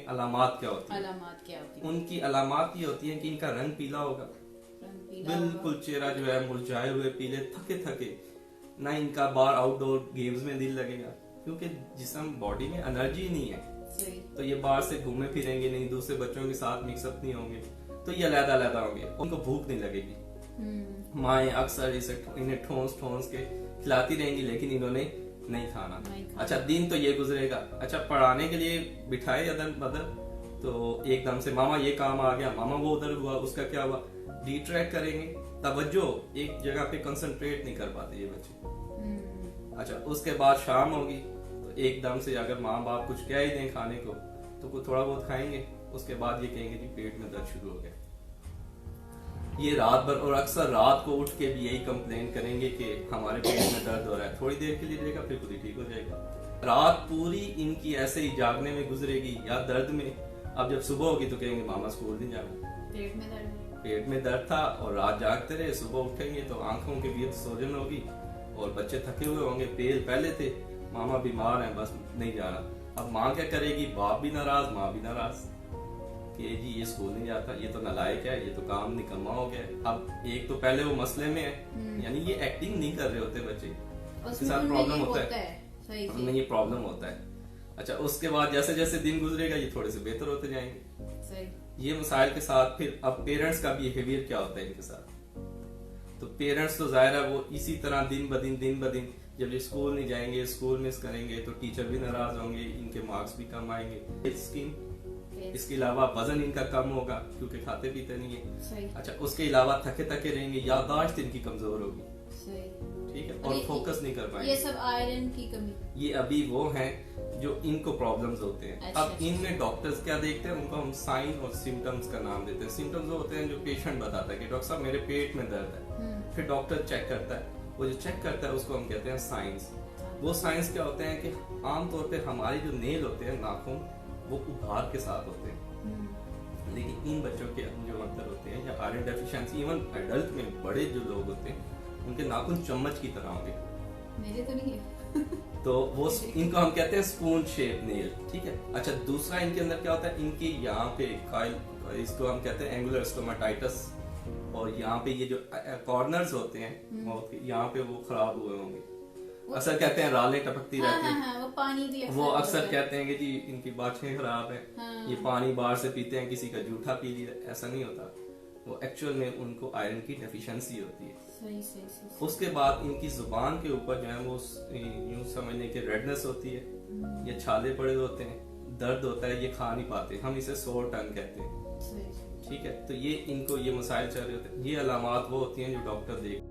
अलामात क्या होती है? अलामात क्या होती है? उनकी अलामात ये होती है कि इनका रंग पीला होगा, बिल्कुल चेहरा जो है मुरझाए हुए पीले थके थके, ना इनका बाहर आउटडोर गेम्स में दिल लगेगा क्योंकि जिस्म बॉडी में एनर्जी नहीं है। सही। तो ये बाहर से घूमे फिरेंगे नहीं, दूसरे बच्चों के साथ मिक्सअप नहीं होंगे, तो ये अलग अलग होंगे, उनको भूख नहीं लगेगी। माएँ अक्सर इसे इन्हें ठोंस ठोंस के खिलाती रहेंगी लेकिन इन्होंने नहीं खाना। अच्छा दिन तो ये गुजरेगा। अच्छा पढ़ाने के लिए बिठाए अदर बदर तो एकदम से मामा ये काम आ गया, मामा वो उधर हुआ, उसका क्या हुआ, डिट्रैक्ट करेंगे, तवज्जो एक जगह पे कंसंट्रेट नहीं कर पाते ये बच्चे। अच्छा उसके बाद शाम होगी तो एकदम से अगर माँ बाप कुछ कह ही दें खाने को तो कुछ थोड़ा बहुत खाएंगे, उसके बाद ये कहेंगे कि पेट में दर्द शुरू हो गया। ये रात भर और अक्सर रात को उठ के भी यही कंप्लेन करेंगे कि हमारे पेट में दर्द हो रहा है, थोड़ी देर के लिए रहेगा फिर खुद ही ठीक हो जाएगा। रात पूरी इनकी ऐसे ही जागने में गुजरेगी या दर्द में। अब जब सुबह होगी तो कहेंगे मामा स्कूल नहीं जाना, पेट में दर्द था, और रात जागते रहे, सुबह उठेंगे तो आंखों के बीच सोजन होगी और बच्चे थके हुए होंगे, पेल पहले थे, मामा बीमार हैं बस नहीं जाना। अब माँ क्या करेगी, बाप भी नाराज माँ भी नाराज कि जी ये स्कूल नहीं जाता, ये तो नालायक है, ये तो काम निकम्मा हो गया। अब एक तो पहले वो मसले में है, यानी ये एक्टिंग नहीं कर रहे होते बच्चे, उसके साथ प्रॉब्लम होता है, उनमें ये प्रॉब्लम होता है। अच्छा उसके बाद जैसे जैसे दिन गुजरेगा ये थोड़े से बेहतर होते जाएंगे। ये मसाइल के साथ फिर अब पेरेंट्स का बिहेवियर क्या होता है इनके साथ, तो पेरेंट्स तो जाहिर है वो इसी तरह दिन ब दिन जब ये स्कूल नहीं जाएंगे, स्कूल मिस करेंगे तो टीचर भी नाराज होंगे, इनके मार्क्स भी कम आएंगे। इसके अलावा वजन इनका कम होगा क्योंकि खाते पीते नहीं है। अच्छा उसके अलावा थके थके रहेंगे, याददाश्त इनकी कमजोर होगी, ठीक है, और फोकस नहीं कर पाएंगे। ये सब आयरन की कमी, ये अभी वो हैं जो इनको प्रॉब्लम्स होते हैं। अच्छा, अब इनमें डॉक्टर्स क्या देखते हैं, उनको हम साइन और सिम्टम्स का नाम देते हैं। सिम्टम्स वो होते हैं जो पेशेंट बताता है कि डॉक्टर साहब मेरे पेट में दर्द है, फिर डॉक्टर चेक करता है, वो जो चेक करता है उसको हम कहते हैं साइंस। वो साइंस क्या होते हैं कि आमतौर पर हमारी जो नेल होते हैं, नाखून, वो उभार के साथ होते हैं, लेकिन इन बच्चों के जो अंदर होते हैं या आयरन डेफिशिएंसी, इवन एडल्ट में बड़े जो लोग होते हैं उनके नाखून चम्मच की तरह होंगे, मेरे तो नहीं है। तो वो इनको हम कहते हैं स्पून शेप नेल, ठीक है। अच्छा दूसरा इनके अंदर क्या होता है, इनके यहाँ पे काइल, इसको हम कहते हैं एंगुलर स्टोमाटाइटिस, और यहाँ पे ये जो कॉर्नर्स होते हैं माउथ के, यहाँ पे वो खराब हुए होंगे। अक्सर कहते हैं रालें टपकती रहती हैं, वो पानी भी वो अक्सर कहते हैं कि जी इनकी बाछें खराब है, ये पानी बाहर से पीते हैं, किसी का जूठा पी लिया, ऐसा नहीं होता, वो एक्चुअल में उनको आयरन की डेफिशिएंसी होती है। सही। उसके बाद इनकी जुबान के ऊपर जो है वो यूं समझने के रेडनेस होती है, ये छाले पड़े होते हैं, दर्द होता है, ये खा नहीं पाते, हम इसे सोर टंग कहते हैं, ठीक है। तो ये इनको ये मसाइल चल रहे होते हैं, ये अलामात वो होती हैं जो डॉक्टर देख